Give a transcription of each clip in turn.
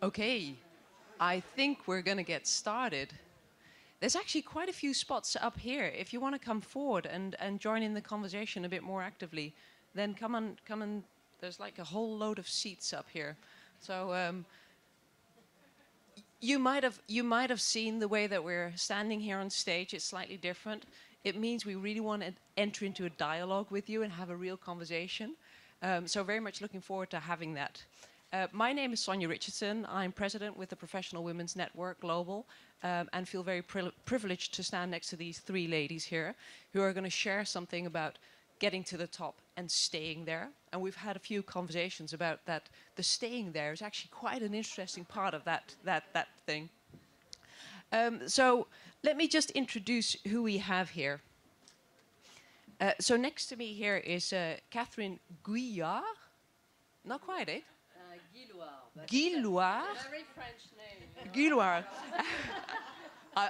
Okay, I think we're going to get started. There's actually quite a few spots up here. If you want to come forward and join in the conversation a bit more actively, then come on. There's like a whole load of seats up here. So you might have seen the way that we're standing here on stage. It's slightly different. It means we really want to enter into a dialogue with you and have a real conversation. So very much looking forward to having that. My name is Sonya Richardson. I'm president with the Professional Women's Network Global, and feel very privileged to stand next to these three ladies here who are going to share something about getting to the top and staying there. And we've had a few conversations about that. The staying there is actually quite an interesting part of that thing. So let me just introduce who we have here. So next to me here is Catherine Guillouard. Not quite, eh? Guillouard. Guillouard. Very French name. Guillouard.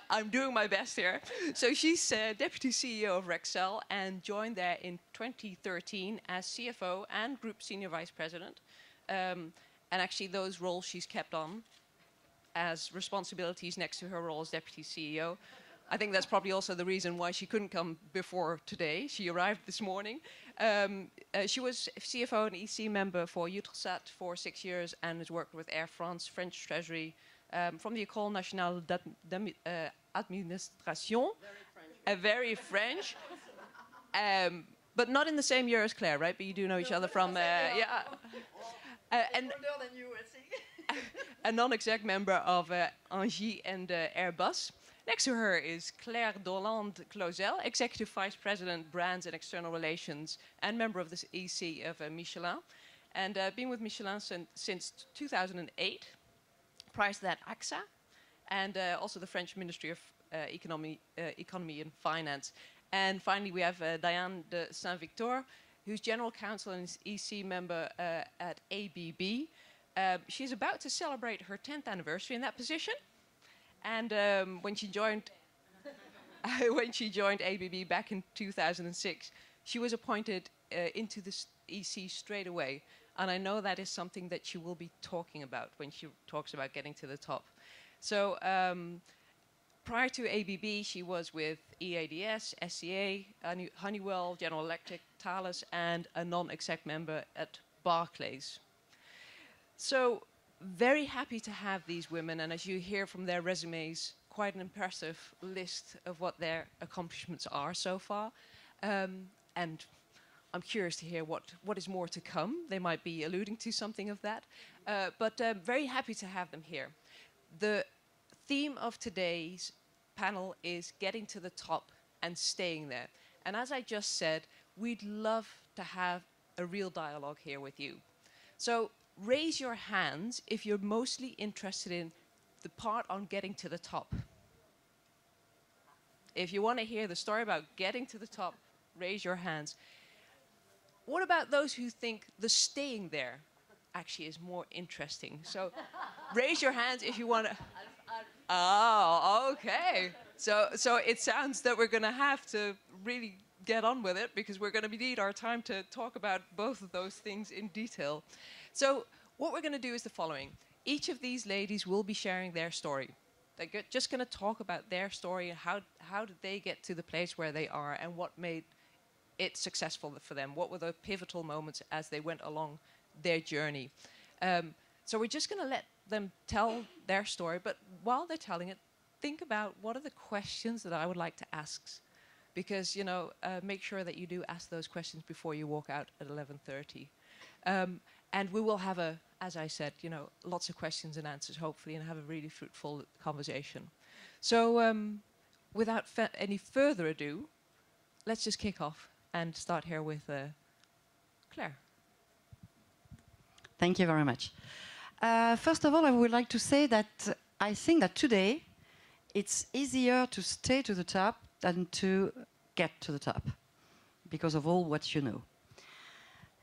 I'm doing my best here. So she's Deputy CEO of Rexel and joined there in 2013 as CFO and Group Senior Vice President. And actually those roles she's kept on as responsibilities next to her role as Deputy CEO. I think that's probably also the reason why she couldn't come before today. She arrived this morning. She was CFO and EC member for Eutelsat for 6 years and has worked with Air France, French Treasury, from the École Nationale d'Administration. Very French. But not in the same year as Claire, right? But you do know each other from... yeah. And older than you, I think. a non-exec member of Engie and Airbus. Next to her is Claire Dorland-Clauzel, Executive Vice President, Brands and External Relations, and member of the EC of Michelin, and been with Michelin since 2008. Prior to that, AXA, and also the French Ministry of Economy and Finance. And finally, we have Diane de Saint-Victor, who's General Counsel and EC member at ABB. She's about to celebrate her 10th anniversary in that position. And when she joined ABB back in 2006, she was appointed into the EC straight away. And I know that is something that she will be talking about when she talks about getting to the top. So prior to ABB, she was with EADS, SCA, Honeywell, General Electric, Thales, and a non-exec member at Barclays. So very happy to have these women, and as you hear from their resumes, quite an impressive list of what their accomplishments are so far. And I'm curious to hear what is more to come. They might be alluding to something of that. But very happy to have them here. The theme of today's panel is getting to the top and staying there. And as I just said, we'd love to have a real dialogue here with you. So raise your hands if you're mostly interested in the part on getting to the top. If you want to hear the story about getting to the top, raise your hands. What about those who think the staying there actually is more interesting? So raise your hands if you want to. Oh, okay. So it sounds that we're going to have to really get on with it because we're going to need our time to talk about both of those things in detail. So what we're going to do is the following. Each of these ladies will be sharing their story. They're just going to talk about their story and how did they get to the place where they are and what made it successful for them. What were the pivotal moments as they went along their journey. So we're just going to let them tell their story, but while they're telling it, think about what are the questions that I would like to ask. Because, you know, make sure that you do ask those questions before you walk out at 11:30. And we will have as I said, you know, lots of questions and answers, hopefully, and have a really fruitful conversation. So without any further ado, let's just kick off and start here with Claire. Thank you very much. First of all, I would like to say that I think that today it's easier to stay to the top than to get to the top because of all what you know.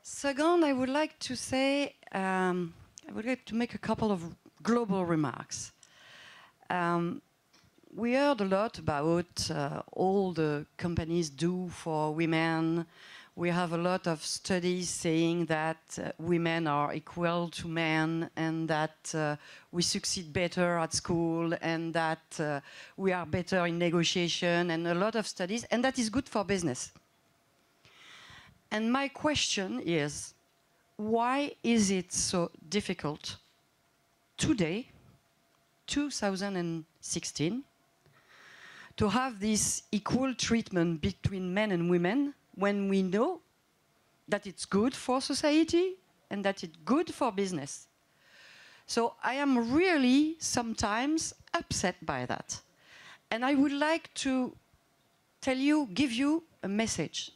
Second, I would like to say, I would like to make a couple of global remarks. We heard a lot about all the companies do for women, We have a lot of studies saying that women are equal to men and that we succeed better at school and that we are better in negotiation, and a lot of studies, and that is good for business. And my question is, why is it so difficult today, 2016, to have this equal treatment between men and women when we know that it's good for society and that it's good for business? So I am really sometimes upset by that. And I would like to give you a message.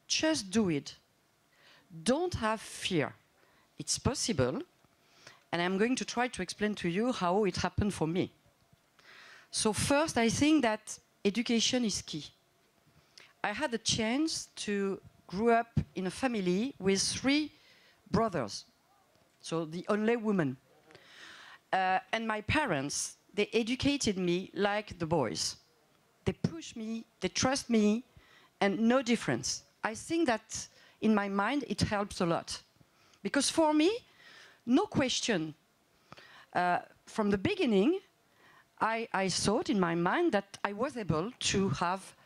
Just do it. Don't have fear. It's possible. And I'm going to try to explain to you how it happened for me. So first, I think that education is key. I had a chance to grow up in a family with 3 brothers, so the only woman. And my parents, they educated me like the boys. They push me, they trust me, and no difference. I think that in my mind it helps a lot. Because for me, no question. From the beginning, I thought in my mind that I was able to have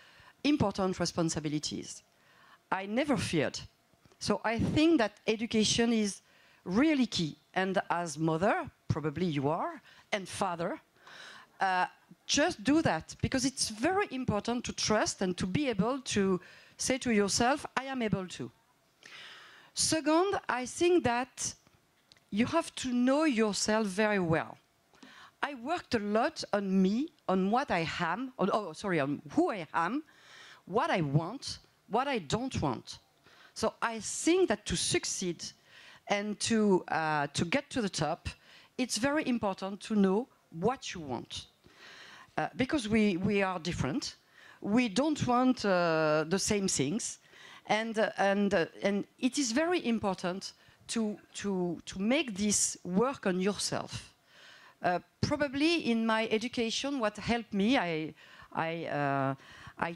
important responsibilities. I never feared. So I think that education is really key. And as mother, probably you are, and father, just do that, because it's very important to trust and to be able to say to yourself, I am able to. Second, I think that you have to know yourself very well. I worked a lot on me, on what I am, on who I am, what I want, what I don't want. So I think that to succeed and to get to the top, it's very important to know what you want. Because we are different. We don't want the same things. And it is very important to make this work on yourself. Probably in my education, what helped me, I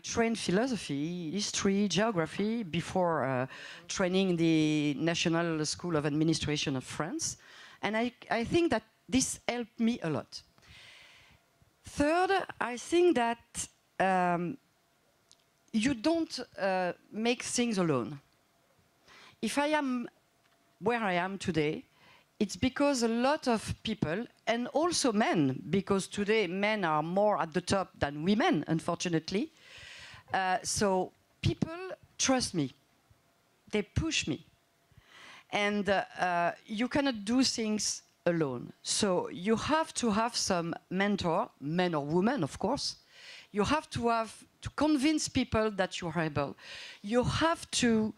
trained philosophy, history, geography before training the National School of Administration of France. And I think that this helped me a lot. Third, I think that you don't make things alone. If I am where I am today, it's because a lot of people, and also men, because today men are more at the top than women, unfortunately. So people trust me. They push me. And you cannot do things alone. So you have to have some mentor, men or women, of course. You have to convince people that you are able. You have to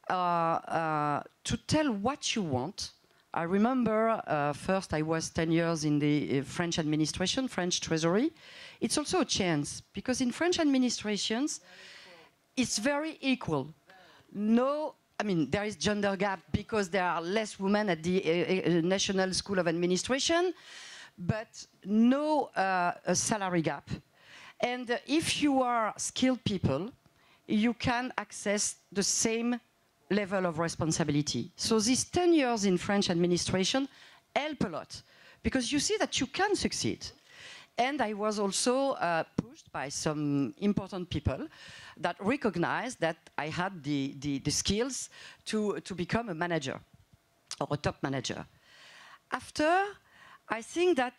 tell what you want. I remember first I was 10 years in the French administration, French treasury. It's also a chance, because in French administrations, it's very equal. No, I mean, there is gender gap because there are less women at the National School of Administration, but no salary gap. And if you are skilled people, you can access the same level of responsibility. So these 10 years in French administration help a lot, because you see that you can succeed. And I was also pushed by some important people that recognized that I had the skills to become a manager, or a top manager. After, I think that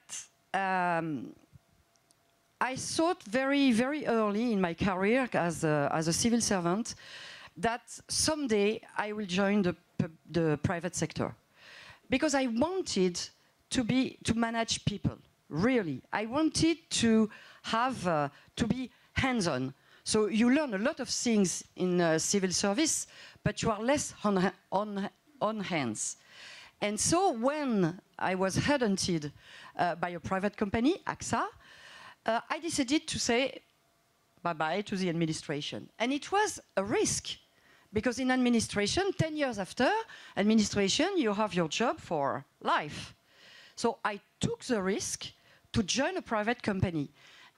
I thought very, very early in my career as a civil servant that someday I will join the private sector, because I wanted to manage people. Really, I wanted to have to be hands-on. So you learn a lot of things in civil service, but you are less on hands. And so when I was headhunted by a private company, AXA, I decided to say bye-bye to the administration. And it was a risk, because in administration, 10 years after administration, you have your job for life. So I took the risk to join a private company.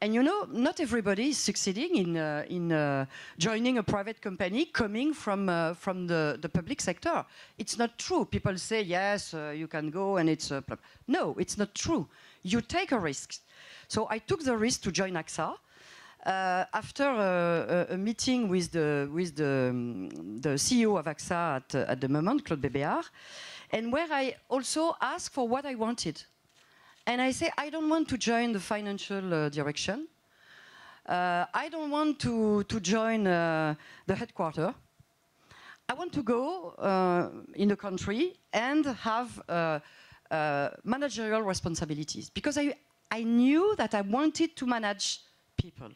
And you know, not everybody is succeeding in joining a private company coming from the public sector. It's not true. People say, yes, you can go and it's... no, it's not true. You take a risk. So I took the risk to join AXA. After a meeting with the CEO of AXA at the moment, Claude Bébéard, and where I also asked for what I wanted. And I say, I don't want to join the financial direction. I don't want to join the headquarters. I want to go in the country and have managerial responsibilities, because I knew that I wanted to manage people.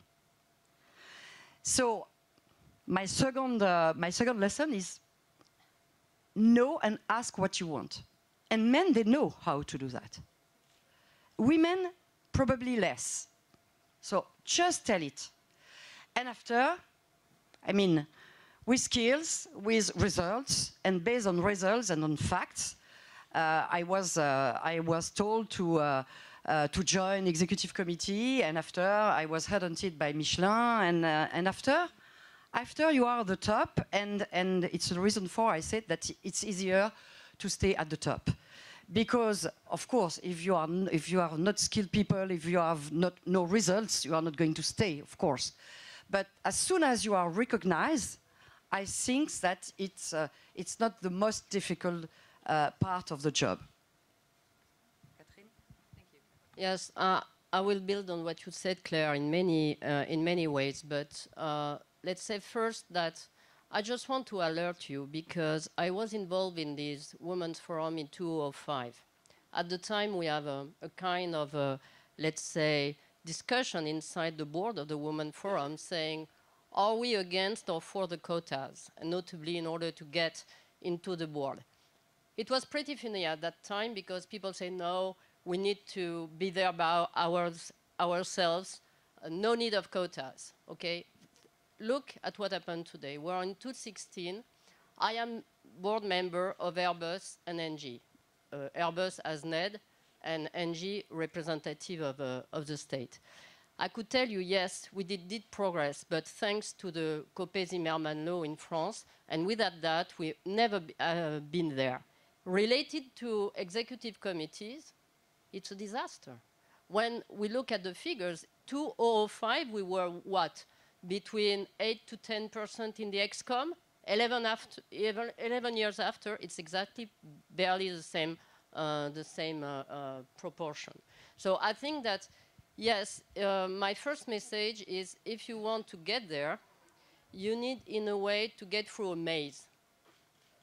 So my second lesson is know and ask what you want. And men, they know how to do that. Women, probably less. So just tell it. And after, I mean, with skills, with results, and based on results and on facts, I was told to join executive committee, and after I was headhunted by Michelin, and after you are at the top, and it's the reason for I said that it's easier to stay at the top. Because, of course, if you are not skilled people, if you have no results, you are not going to stay, of course. But as soon as you are recognized, I think that it's not the most difficult part of the job. Catherine? Thank you. Yes, I will build on what you said, Claire, in many ways. But let's say first that I just want to alert you, because I was involved in this Women's Forum in 2005. At the time, we have a kind of, let's say, discussion inside the board of the Women's Forum saying, are we against or for the quotas, and notably in order to get into the board. It was pretty funny at that time, because people say, no, we need to be there by ourselves, no need of quotas, okay? Look at what happened today. We're in 2016. I am board member of Airbus and NG. Airbus as NED and NG representative of the state. I could tell you, yes, we did progress, but thanks to the Copé-Zimmermann law in France, and without that, we've never been there. Related to executive committees, it's a disaster. When we look at the figures, 2005, we were what? Between 8 to 10% in the ExCom. 11 years after, it's exactly barely the same proportion. So I think that, yes, my first message is if you want to get there, you need, in a way, to get through a maze.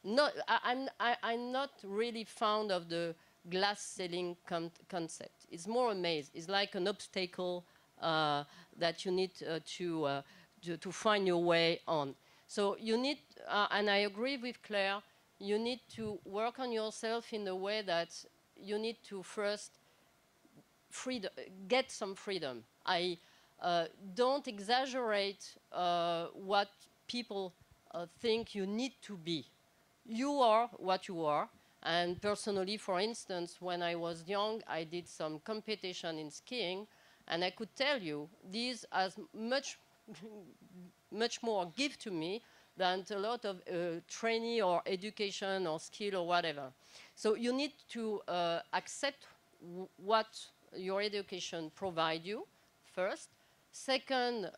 I'm not really fond of the glass ceiling concept. It's more a maze. It's like an obstacle that you need to find your way on. So you need, and I agree with Claire, you need to work on yourself in a way that you need to first get some freedom. I don't exaggerate what people think you need to be. You are what you are. And personally, for instance, when I was young, I did some competition in skiing. And I could tell you, these as much more give to me than a lot of training or education or skill or whatever. So you need to accept what your education provides you, first. Second,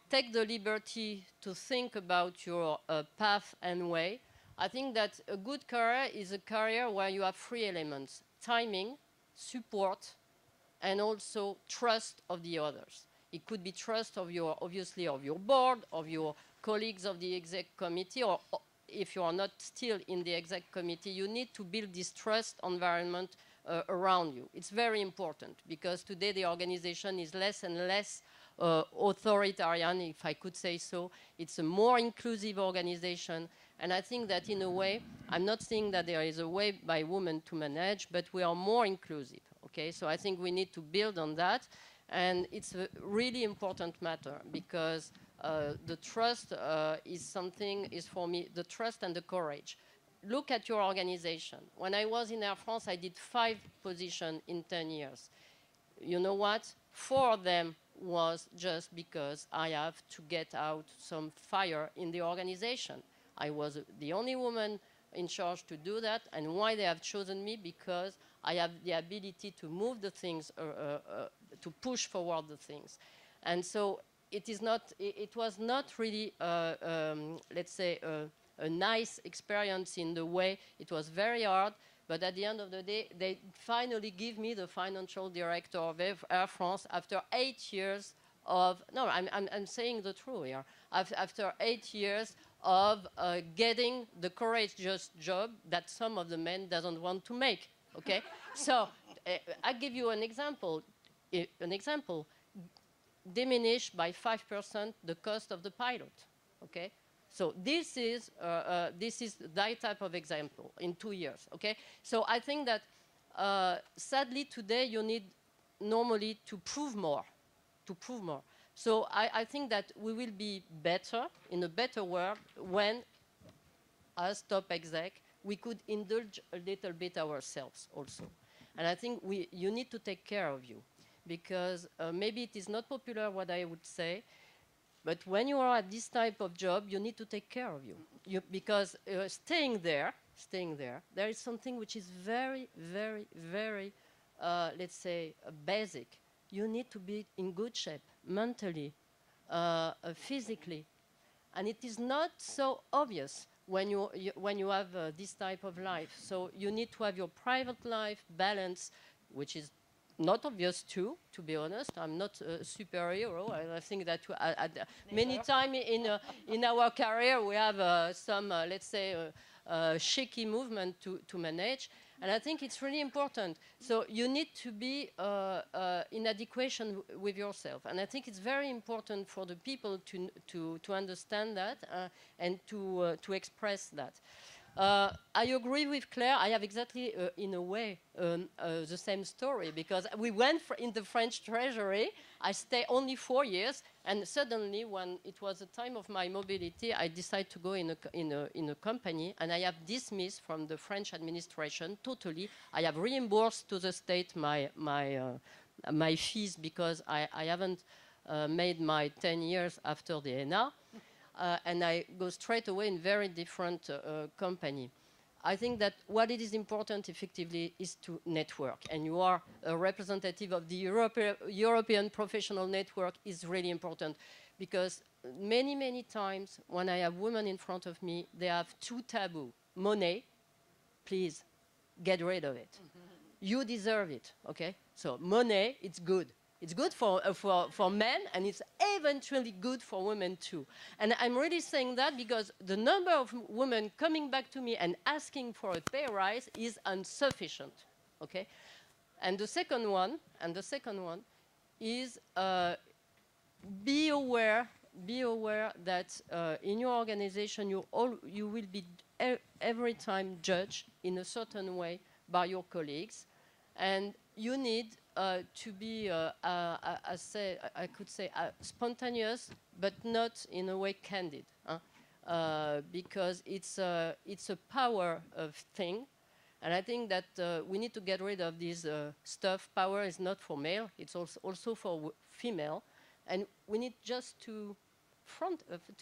take the liberty to think about your path and way. I think that a good career is a career where you have three elements: timing, support, and also trust of the others. It could be trust of your, obviously, of your board, of your colleagues of the exec committee, or if you are not still in the exec committee, you need to build this trust environment around you. It's very important, because today the organization is less and less authoritarian, if I could say so. It's a more inclusive organization. And I think that in a way, I'm not saying that there is a way by women to manage, but we are more inclusive. Okay, so I think we need to build on that. And it's a really important matter, because the trust is for me, the trust and the courage. Look at your organization. When I was in Air France, I did 5 positions in 10 years. You know what? 4 of them was just because I have to get out some fire in the organization. I was the only woman in charge to do that, and why they have chosen me, because I have the ability to move the things, to push forward the things. And so it was not really, let's say, a nice experience in the way. It was very hard, but at the end of the day, they finally give me the financial director of Air France after 8 years of, no, I'm saying the truth here, after 8 years of getting the courageous job that some of the men doesn't want to make, okay? So I give you an example. Diminish by 5% the cost of the pilot, okay? So this is that type of example in 2 years, okay? So I think that sadly today you need normally to prove more, So I think that we will be better, in a better world, when, as top exec, we could indulge a little bit ourselves also. And I think you need to take care of you, because maybe it is not popular what I would say, but when you are at this type of job, you need to take care of you. Because staying there, there is something which is very, very, very, let's say, basic. You need to be in good shape, mentally, physically. And it is not so obvious when you have this type of life. So you need to have your private life balance, which is not obvious too, to be honest. I'm not a superhero. I think that many times in our career we have some, let's say, shaky movement to manage. And I think it's really important. So you need to be in adequation with yourself. And I think it's very important for the people to understand that and to express that. I agree with Claire. I have exactly, in a way, the same story, because we went in the French Treasury. I stayed only 4 years, and suddenly, when it was the time of my mobility, I decided to go in a company, and I have dismissed from the French administration totally. I have reimbursed to the state my fees, because I haven't made my 10 years after the ENA. And I go straight away in very different company. I think that what it is important, effectively, is to network. And you are a representative of the European professional network is really important. Because many, many times, when I have women in front of me, they have two taboo. Money, please, get rid of it. You deserve it, okay? So money, it's good. It's good for men, and it's eventually good for women too. And I'm really saying that because the number of women coming back to me and asking for a pay rise is insufficient, okay? And the second one is be aware that in your organization you will be every time judged in a certain way by your colleagues, and you need to be, I could say, spontaneous, but not in a way candid, because it's a power of thing, and I think that we need to get rid of this stuff. Power is not for male; it's also for female, and we need just to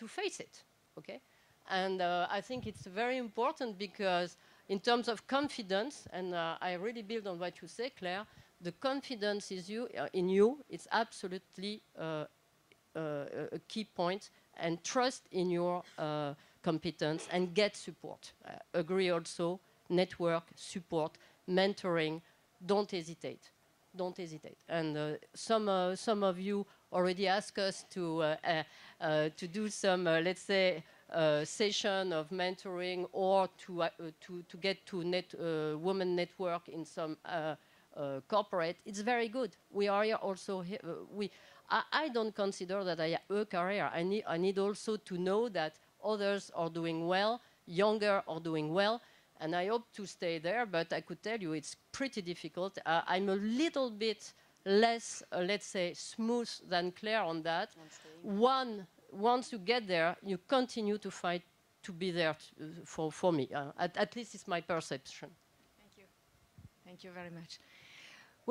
face it, okay? And I think it's very important because in terms of confidence, and I really build on what you say, Claire. The confidence in you, it's absolutely a key point, and trust in your competence and get support. Agree also, network, support, mentoring, don't hesitate. Don't hesitate. And some of you already asked us to do some, let's say, session of mentoring, or to get to women network in some corporate. It's very good. We are here also. I don't consider that I have a career. I need also to know that others are doing well, younger are doing well, and I hope to stay there. But I could tell you it's pretty difficult. I'm a little bit less, let's say, smooth than Claire on that. Once you get there, you continue to fight to be there for me. At least it's my perception. Thank you. Thank you very much.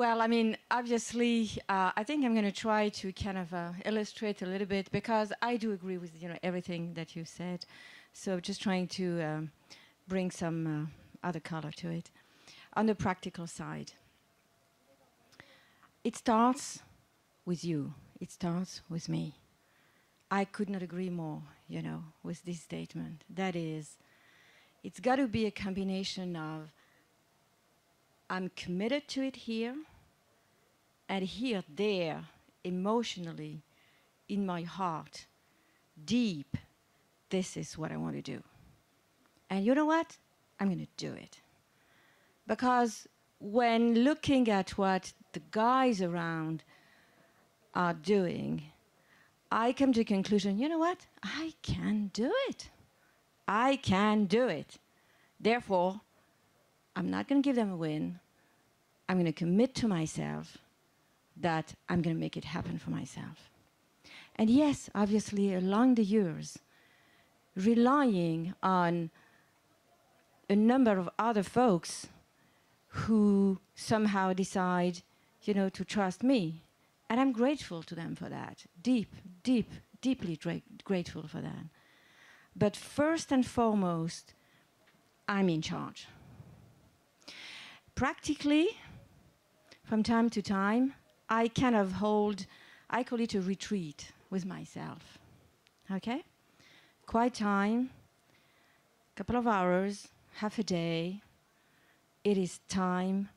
Well, I mean, obviously, I think I'm going to try to kind of illustrate a little bit, because I do agree with everything that you said. So just trying to bring some other color to it. On the practical side, it starts with you. It starts with me. I could not agree more, with this statement. That is, it's got to be a combination of I'm committed to it here, and here, there, emotionally, in my heart, deep, this is what I want to do. And you know what? I'm going to do it. Because when looking at what the guys around are doing, I come to the conclusion, you know what? I can do it. I can do it. Therefore, I'm not going to give them a win. I'm going to commit to myself that I'm going to make it happen for myself. And yes, obviously, along the years, relying on a number of other folks who somehow decide, to trust me. And I'm grateful to them for that. Deeply grateful for that. But first and foremost, I'm in charge. Practically, from time to time, I kind of I call it a retreat with myself. Okay? Quiet time, couple of hours, half a day. It is time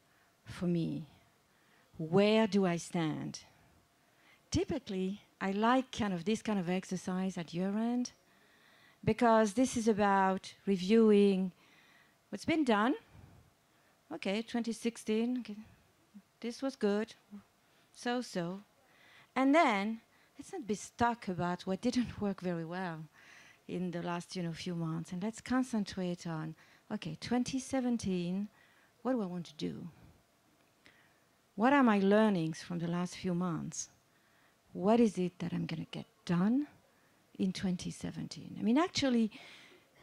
for me. Where do I stand? Typically, I like this kind of exercise at year end, because this is about reviewing what's been done. Okay, 2016, okay, this was good, so. And then, let's not be stuck about what didn't work very well in the last few months, and let's concentrate on, okay, 2017, what do I want to do? What are my learnings from the last few months? What is it that I'm going to get done in 2017? I mean, actually,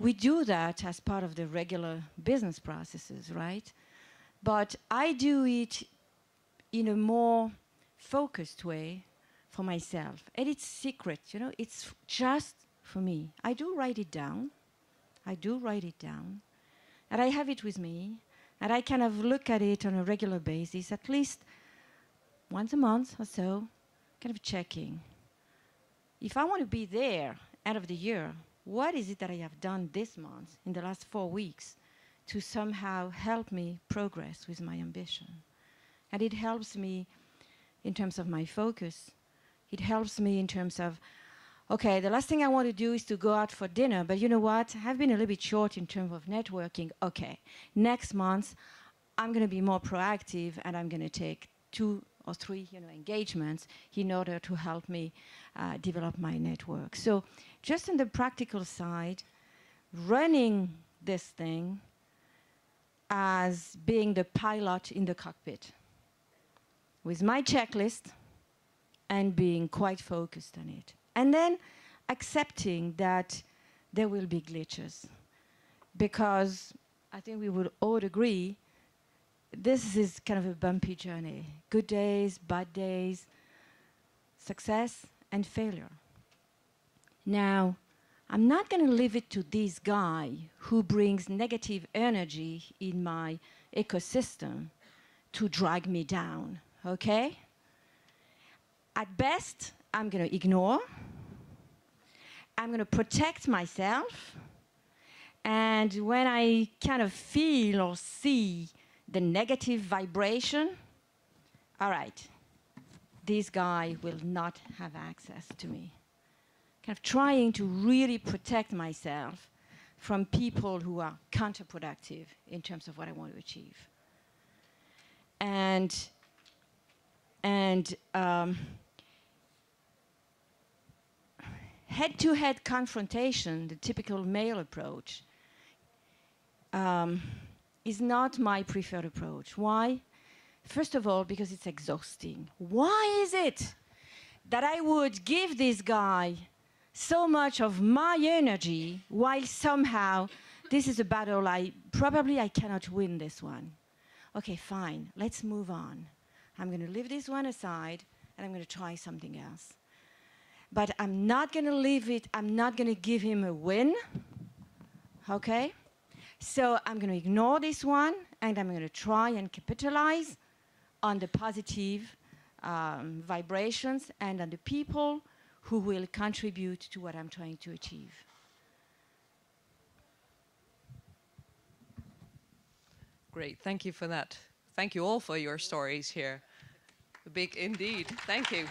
we do that as part of the regular business processes, right? But I do it in a more focused way for myself. And it's secret, it's just for me. I do write it down. And I have it with me. And I kind of look at it on a regular basis, at least once a month or so, kind of checking. If I want to be there end of the year, what is it that I have done this month, in the last 4 weeks, to somehow help me progress with my ambition? And it helps me in terms of my focus. It helps me in terms of, okay, the last thing I want to do is to go out for dinner, but you know what? I've been a little bit short in terms of networking. Okay, next month, I'm going to be more proactive, and I'm going to take 2 or 3 engagements in order to help me develop my network. So just on the practical side, running this thing as being the pilot in the cockpit with my checklist and being quite focused on it. And then accepting that there will be glitches, because I think we would all agree this is kind of a bumpy journey. Good days, bad days, success and failure. Now, I'm not going to leave it to this guy who brings negative energy in my ecosystem to drag me down, okay? At best, I'm going to ignore. I'm going to protect myself. And when I kind of feel or see the negative vibration, all right, this guy will not have access to me. Kind of trying to really protect myself from people who are counterproductive in terms of what I want to achieve. And head-to-head confrontation, the typical male approach, is not my preferred approach. Why? First of all, because it's exhausting. Why is it that I would give this guy so much of my energy while somehow this is a battle I cannot win this one? Okay, fine, let's move on. I'm going to leave this one aside, and I'm going to try something else. But I'm not going to leave it, I'm not going to give him a win, okay? So I'm going to ignore this one, and I'm going to try and capitalize on the positive vibrations and on the people who will contribute to what I'm trying to achieve. Great, thank you for that. Thank you all for your stories here. Big indeed, thank you.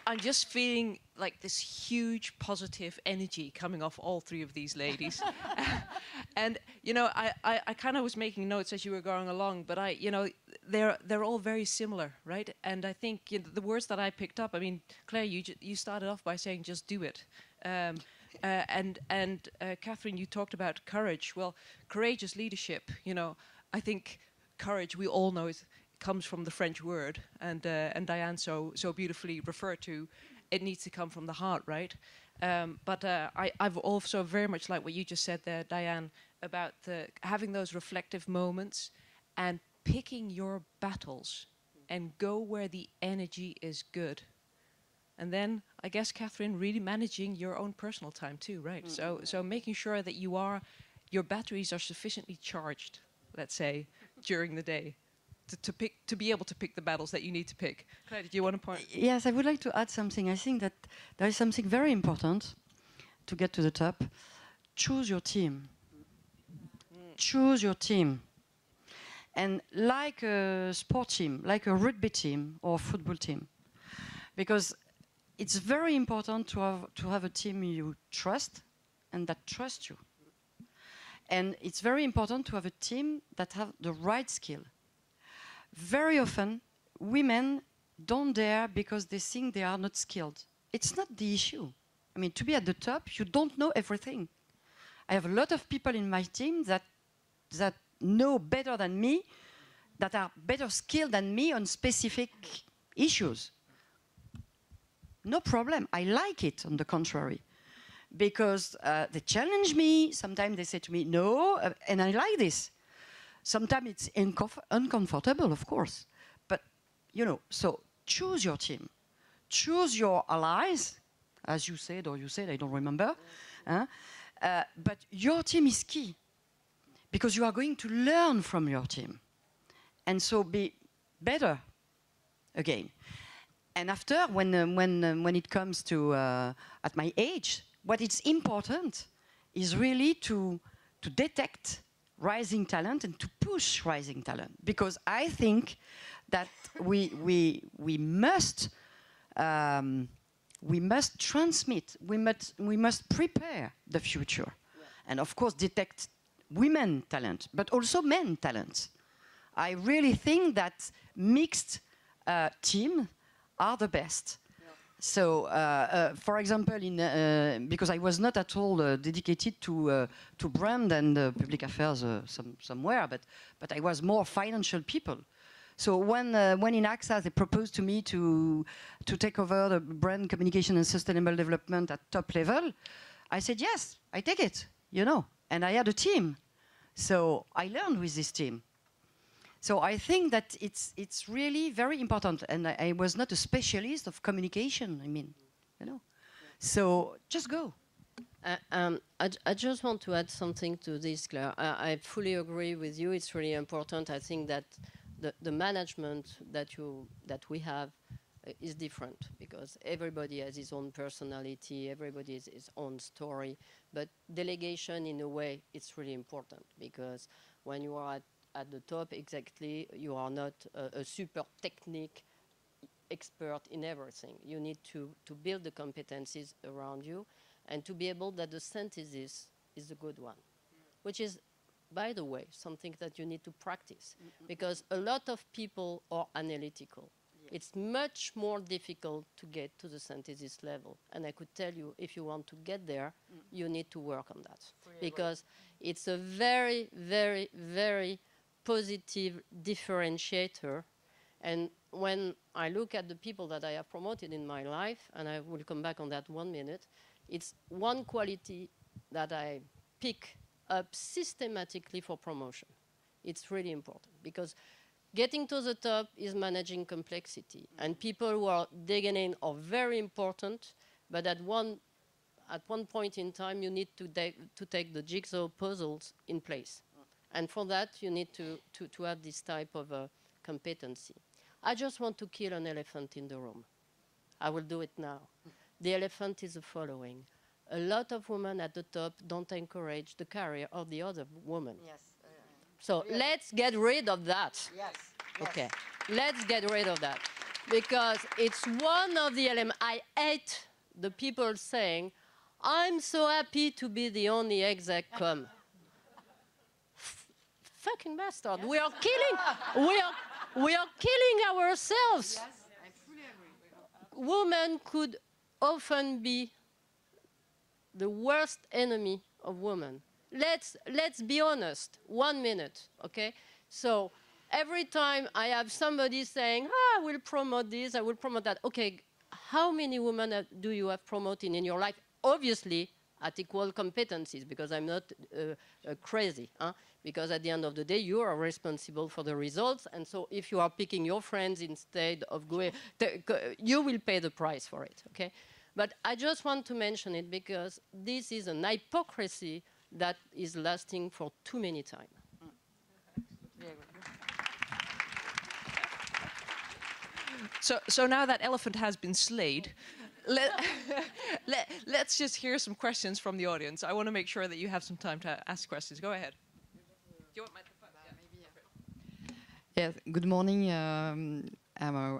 I'm just feeling like this huge positive energy coming off all three of these ladies. And, you know, I kind of was making notes as you were going along, but they're all very similar, right? And I think the words that I picked up, I mean, Claire, you started off by saying just do it. And Catherine, you talked about courage. Well, courageous leadership, you know, I think courage, we all know it comes from the French word, and Diane so beautifully referred to, it needs to come from the heart, right? But I've also very much like what you just said there, Diane, about having those reflective moments and picking your battles and go where the energy is good. And then, I guess, Catherine, really managing your own personal time too, right? So making sure that your batteries are sufficiently charged, let's say, during the day, to be able to pick the battles that you need to pick. Claire, did you want to point? Yes, I would like to add something. I think that there is something very important to get to the top. Choose your team. Choose your team. And like a sport team, like a rugby team or a football team, because it's very important to have a team you trust and that trusts you. And it's very important to have a team that have the right skill. Very often, women don't dare because they think they are not skilled. It's not the issue. I mean, to be at the top, you don't know everything. I have a lot of people in my team that know better than me, that are better skilled than me on specific issues. No problem. I like it, on the contrary, because they challenge me. Sometimes they say to me, no, and I like this. Sometimes it's uncomfortable, of course. But, you know, so choose your team. Choose your allies, as you said, I don't remember. But your team is key, because you are going to learn from your team. And so be better again. And after, when it comes to, at my age, what is important is really to detect rising talent and to push rising talent, because I think that we must transmit, we must prepare the future, and of course detect women talent, but also men talent. I really think that mixed teams are the best. So, for example, because I was not at all dedicated to brand and public affairs somewhere, but I was more financial people. So when in AXA they proposed to me to take over the brand communication and sustainable development at top level, I said yes, I take it, you know. And I had a team, so I learned with this team. So I think that it's really very important, and I was not a specialist of communication. I mean, you know. So just go. I just want to add something to this, Claire. I fully agree with you. It's really important. I think that the management that we have is different, because everybody has his own personality, everybody has his own story. But delegation, in a way, it's really important, because when you are at the top, exactly, you are not a super technique expert in everything. You need to build the competencies around you and to be able that the synthesis is a good one, which is, by the way, something that you need to practice, because a lot of people are analytical. It's much more difficult to get to the synthesis level. And I could tell you, if you want to get there, you need to work on that, because it's a very, very, very positive differentiator. And when I look at the people that I have promoted in my life, and I will come back on that 1 minute, it's one quality that I pick up systematically for promotion. It's really important because getting to the top is managing complexity. And people who are digging in are very important, but at one point in time, you need to take the jigsaw puzzles in place. And for that, you need to have this type of competency. I just want to kill an elephant in the room. I will do it now. The elephant is the following. A lot of women at the top don't encourage the career of the other woman. Yes. So let's get rid of that. Yes. Okay, let's get rid of that. Because it's one of the elements. I hate the people saying, I'm so happy to be the only exec com. Fucking bastard. Yes. We are killing ourselves. Yes, I fully agree. Women could often be the worst enemy of women. Let's be honest. 1 minute, okay? So every time I have somebody saying, I will promote this, I will promote that. Okay, how many women do you have promoting in your life? Obviously, at equal competencies, because I'm not crazy. Huh? Because at the end of the day, you are responsible for the results. And so if you are picking your friends instead of going, you will pay the price for it, okay? But I just want to mention it because this is an hypocrisy that is lasting for too many time. So now that elephant has been slayed, let's just hear some questions from the audience. I want to make sure that you have some time to ask questions. Go ahead. Do you want microphone? Yes, good morning. I'm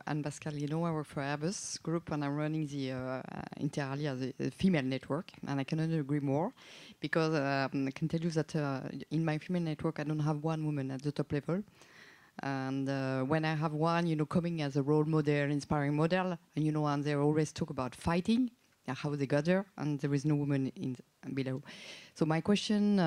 Anne-Pascal Guillouard. I work for Airbus Group, and I'm running the Inter Alia, the female network. And I cannot agree more, because I can tell you that in my female network, I don't have one woman at the top level. And when I have one, coming as a role model, inspiring model, and they always talk about fighting, how they got there, and there is no woman below. So my question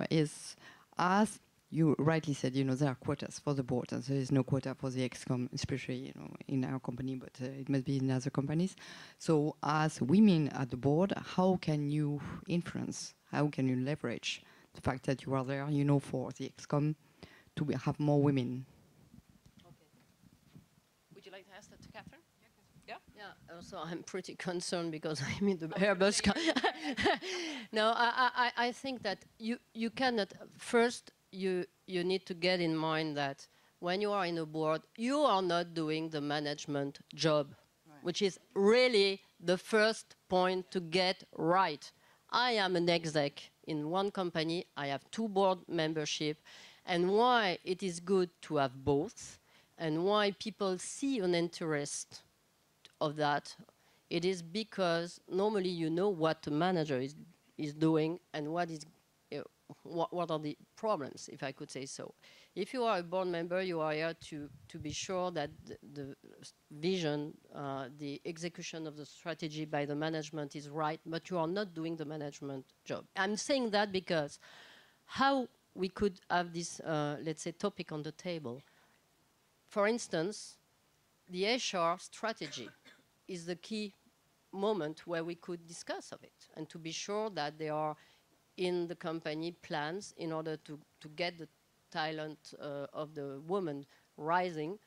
is, as you rightly said, there are quotas for the board, and there is no quota for the ex-com, especially in our company, but it must be in other companies. So as women at the board, how can you influence, how can you leverage the fact that you are there, for the ex-com to have more women? Would you like to ask that to Catherine? Yeah. Also, I'm pretty concerned because I'm in the Airbus. No, I think that you cannot. First, you need to get in mind that when you are in a board, you are not doing the management job, which is really the first point to get right. I am an exec in one company. I have 2 board membership, and why it is good to have both, and why people see an interest of that, it is because normally you know what the manager is doing and what are the problems, if I could say so. If you are a board member, you are here to be sure that the vision, the execution of the strategy by the management is right, but you are not doing the management job. I'm saying that because how we could have this, let's say, topic on the table. For instance, the HR strategy is the key moment where we could discuss of it, and to be sure that there are in the company plans in order to get the talent of the woman rising,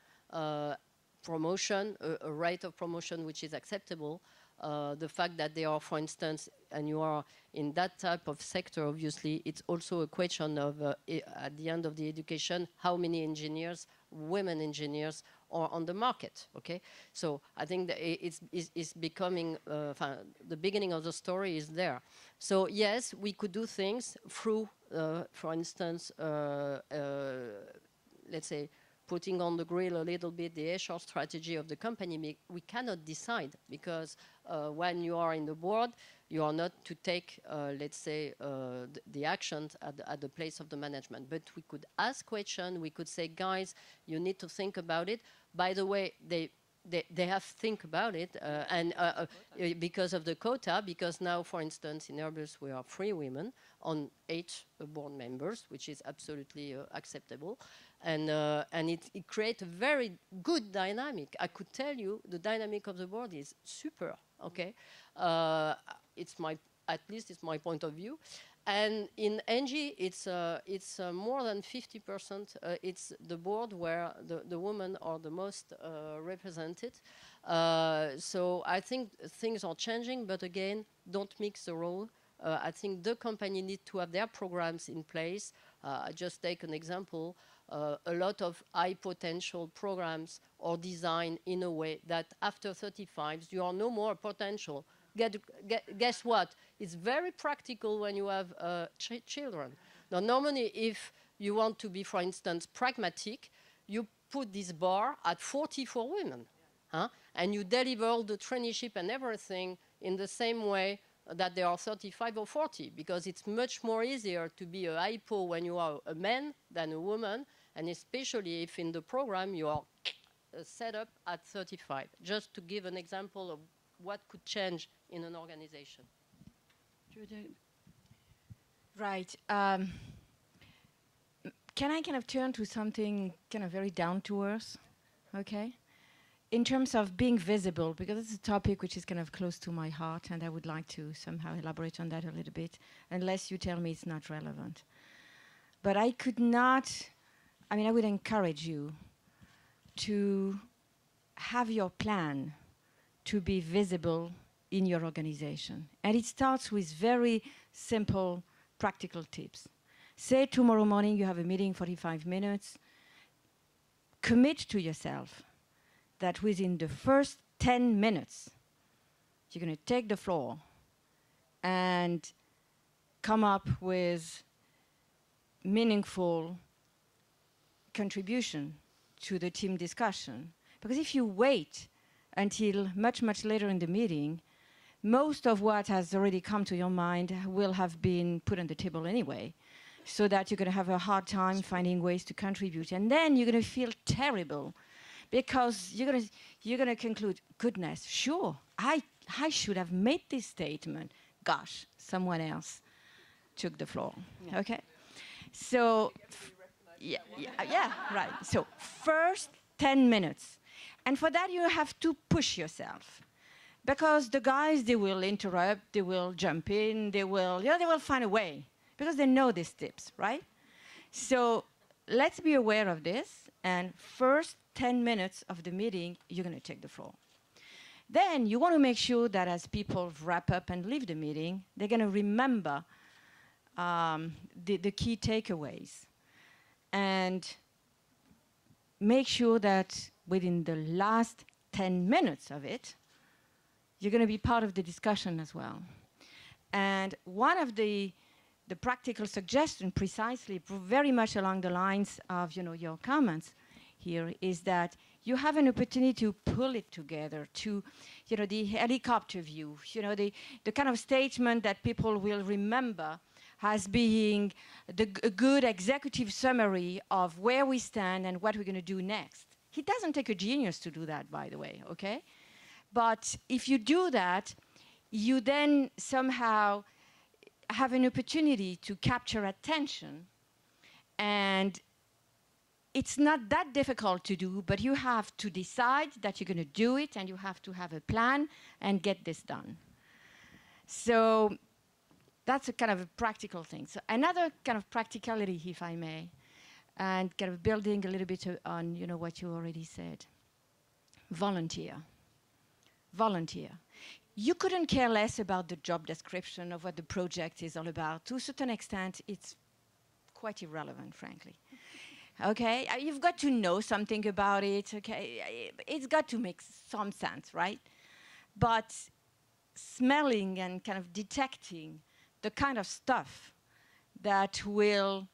promotion, a rate of promotion which is acceptable, the fact that they are, for instance, and you are in that type of sector, obviously, it's also a question of, at the end of the education, how many engineers, women engineers, are on the market, okay? So I think that it's becoming, the beginning of the story is there. So yes, we could do things through, for instance, let's say, putting on the grill a little bit the HR strategy of the company. We cannot decide because when you are in the board, you are not to take, let's say, the actions at the place of the management. But we could ask questions. We could say, guys, you need to think about it. By the way, they have to think about it, and because of the quota, because now, for instance, in Airbus, we are 3 women on 8 board members, which is absolutely acceptable. And it creates a very good dynamic. I could tell you the dynamic of the board is super, okay? At least it's my point of view. And in NG, it's more than 50%. It's the board where the women are the most represented. So I think things are changing, but again, don't mix the role. I think the company need to have their programs in place. I just take an example. A lot of high potential programs are designed in a way that after 35, you are no more potential. Guess what? It's very practical when you have children. Now, normally, if you want to be, for instance, pragmatic, you put this bar at 40 for women. Huh? And you deliver all the traineeship and everything in the same way that they are 35 or 40, because it's much more easier to be a hypo when you are a man than a woman, and especially if in the program you are set up at 35. Just to give an example of what could change in an organization. Right. Can I kind of turn to something kind of very down to earth? Okay. In terms of being visible, because it's a topic which is kind of close to my heart, and I would like to somehow elaborate on that a little bit, unless you tell me it's not relevant. But I could not, I mean, I would encourage you to have your plan to be visible in your organization. And it starts with very simple, practical tips. Say tomorrow morning you have a meeting, 45 minutes. Commit to yourself that within the first 10 minutes, you're going to take the floor and come up with meaningful contribution to the team discussion. Because if you wait until much, much later in the meeting, most of what has already come to your mind will have been put on the table anyway, so that you're going to have a hard time finding ways to contribute. And then you're going to feel terrible, because you're going to conclude, goodness, sure, I should have made this statement. Gosh, someone else took the floor. Yeah. Okay? So, yeah, right. So, first 10 minutes. And for that, you have to push yourself. Because the guys, they will interrupt, they will jump in, they will find a way. Because they know these tips, right? So, let's be aware of this. And first 10 minutes of the meeting, you're going to take the floor. Then you want to make sure that as people wrap up and leave the meeting, they're going to remember the key takeaways. And make sure that within the last 10 minutes of it, you're going to be part of the discussion as well. And one of the practical suggestions, precisely, very much along the lines of your comments here, is that you have an opportunity to pull it together, to the helicopter view, the kind of statement that people will remember as being a good executive summary of where we stand and what we're going to do next. It doesn't take a genius to do that, by the way, okay? But if you do that, you then somehow have an opportunity to capture attention, and it's not that difficult to do, but you have to decide that you're going to do it, and you have to have a plan and get this done. So that's a kind of a practical thing. So another kind of practicality, if I may, and kind of building a little bit on what you already said. Volunteer. Volunteer. You couldn't care less about the job description of what the project is all about. To a certain extent, it's quite irrelevant, frankly. Okay, you've got to know something about it. Okay, it's got to make some sense, right? But smelling and kind of detecting the kind of stuff that will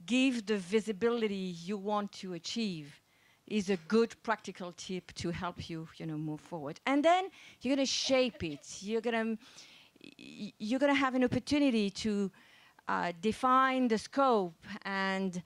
give the visibility you want to achieve is a good practical tip to help you, move forward. And then you're going to shape it. You're going to have an opportunity to define the scope and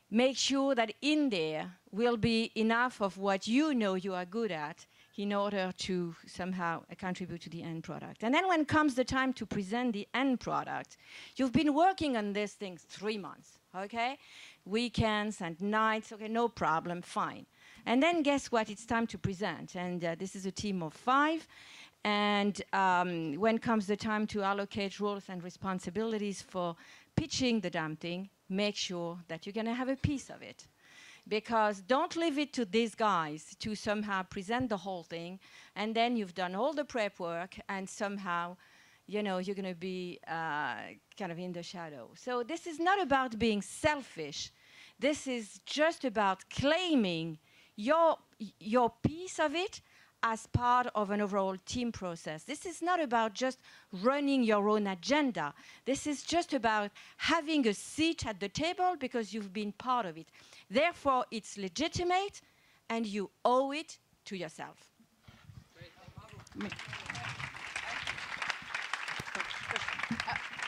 make sure that in there will be enough of what you are good at in order to somehow contribute to the end product. And then when comes the time to present the end product, you've been working on these things 3 months, okay? Weekends and nights, okay, no problem, fine. And then guess what? It's time to present. And this is a team of 5. And when comes the time to allocate roles and responsibilities for pitching the damn thing, make sure that you're going to have a piece of it. Because don't leave it to these guys to somehow present the whole thing, and then you've done all the prep work, and somehow, you know, you're going to be kind of in the shadow. So this is not about being selfish. This is just about claiming your piece of it as part of an overall team process. This is not about just running your own agenda. This is just about having a seat at the table because you've been part of it. Therefore, it's legitimate, and you owe it to yourself.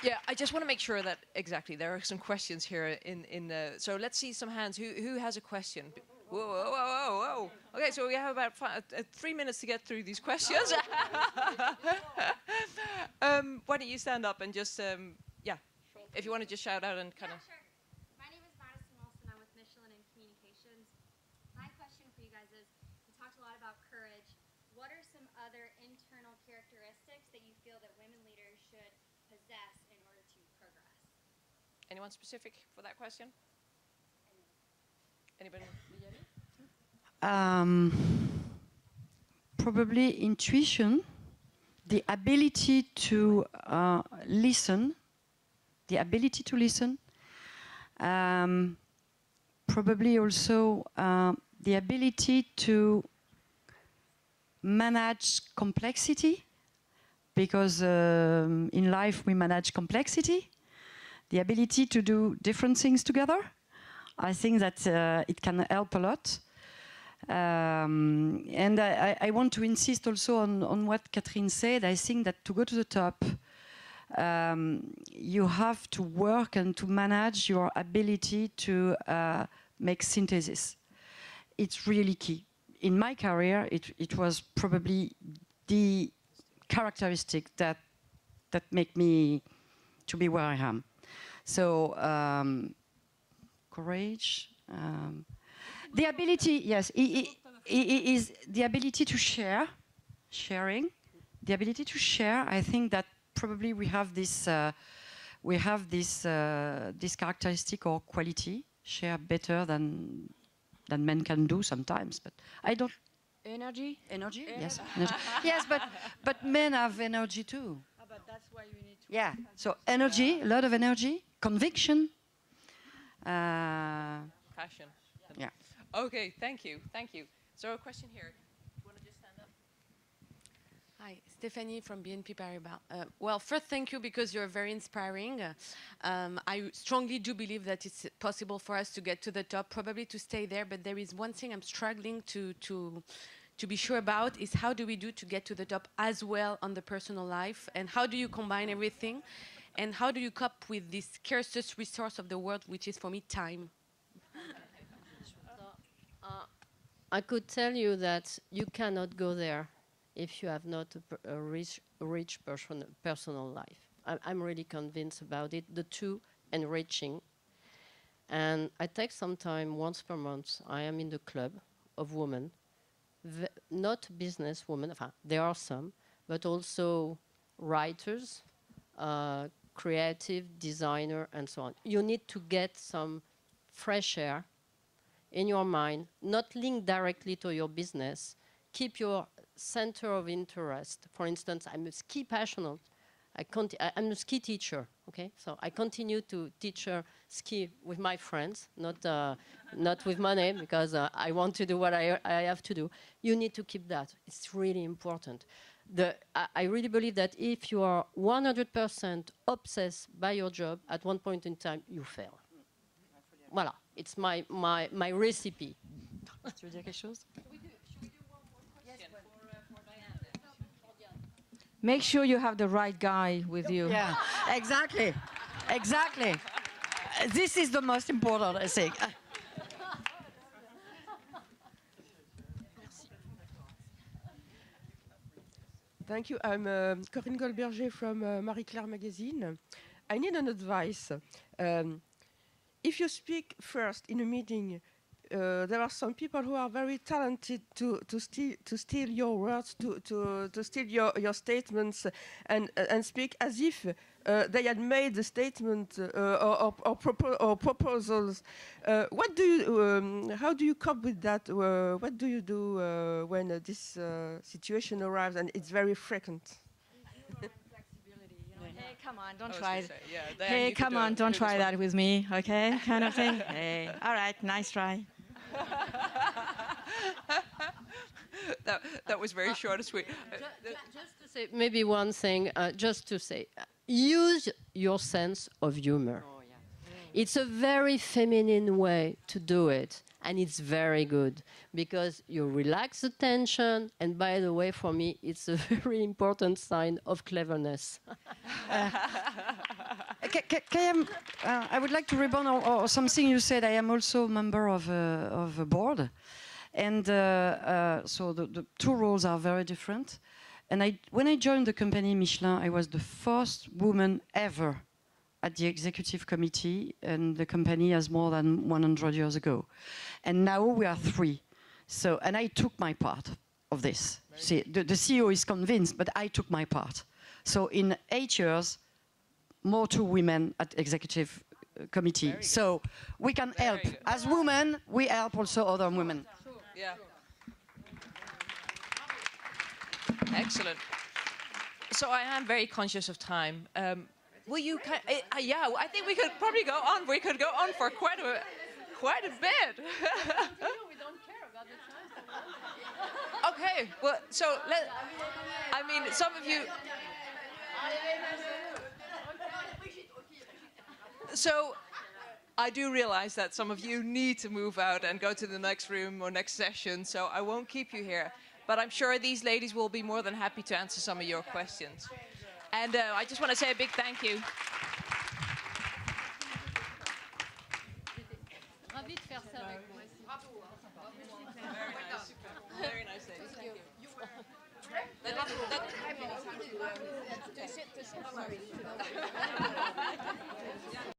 Yeah, I just want to make sure that, exactly, there are some questions here so let's see some hands. Who has a question? Whoa, whoa, whoa, whoa, whoa. Okay, so we have about 3 minutes to get through these questions. Why don't you stand up and just, yeah, if you want to just shout out and kind of... Sure. My name is Madison Wilson. I'm with Michelin in Communications. My question for you guys is, you talked a lot about courage. What are some other internal characteristics that you feel that women leaders should possess in order to progress? Anyone specific for that question? Anybody? Probably intuition, the ability to listen, probably also the ability to manage complexity, because in life we manage complexity, the ability to do different things together. I think that it can help a lot. And I want to insist also on what Catherine said. I think that to go to the top, you have to work and to manage your ability to make synthesis. It's really key. In my career, it was probably the characteristic that make me to be where I am. So courage, the ability, yes, is the ability to share, sharing, the ability to share. I think that probably we have this characteristic or quality, share better than men can do sometimes. But I don't. Energy? Energy? Yes. Energy. Yes, but men have energy too. But that's why you need to. Yeah. So energy, a lot of energy, conviction. Passion. Yeah. Okay, thank you. So a question here. You want to just stand up? Hi, Stephanie from BNP Paribas. Well, first, thank you because you're very inspiring. I strongly do believe that it's possible for us to get to the top, probably to stay there, but there is one thing I'm struggling to be sure about is how do we do to get to the top as well on the personal life, and how do you combine everything, and how do you cope with this scarcest resource of the world, which is for me time? I could tell you that you cannot go there if you have not a rich personal life. I'm really convinced about it, the two enriching. And I take some time, once per month, I am in the club of women, not business women, there are some, but also writers, creative, designer, and so on. You need to get some fresh air in your mind, not linked directly to your business. Keep your center of interest. For instance, I'm a ski passionate. I'm a ski teacher, okay? So I continue to teach ski with my friends, not with money, because I want to do what I have to do. You need to keep that. It's really important. I really believe that if you are 100% obsessed by your job, at one point in time, you fail. Voilà, it's my recipe. Tu veux dire quelque chose? Should we do one more question for Diane? Make sure you have the right guy with you. Yeah, exactly. This is the most important, I think. Thank you. I'm Corinne Goldberger from Marie Claire magazine. I need an advice. If you speak first in a meeting there are some people who are very talented to steal your words, to steal your statements, and speak as if they had made the statement or proposals. What do you? How do you cope with that? What do you do when this situation arrives and it's very frequent? Hey, come on, don't I was try gonna it. say, yeah, Diane, Hey, you could come do on, it. don't Do this try one. that with me, okay? Kind of thing. Hey, all right, nice try. That was very short and sweet. Just to say maybe one thing, just to say, use your sense of humor. It's a very feminine way to do it, and it's very good because you relax the tension, and by the way, for me, it's a very important sign of cleverness. I would like to rebound on something you said. I am also a member of a board. And so the two roles are very different. And when I joined the company Michelin, I was the first woman ever at the executive committee, and the company has more than 100 years ago. And now we are 3. So, and I took my part of this. See, the CEO is convinced, but I took my part. So in 8 years, more 2 women at executive committee. So we can help. As women, we help also other women. Yeah. Excellent. So I am very conscious of time. Will you? Yeah, I think we could probably go on. We could go on for quite a bit. We don't care about the time. Okay. Well, so I mean, some of you. So I do realize that some of you need to move out and go to the next room or next session, so I won't keep you here. But I'm sure these ladies will be more than happy to answer some of your questions. And I just want to say a big thank you. Ravi de faire ça avec moi. Very nice ladies. Thank you.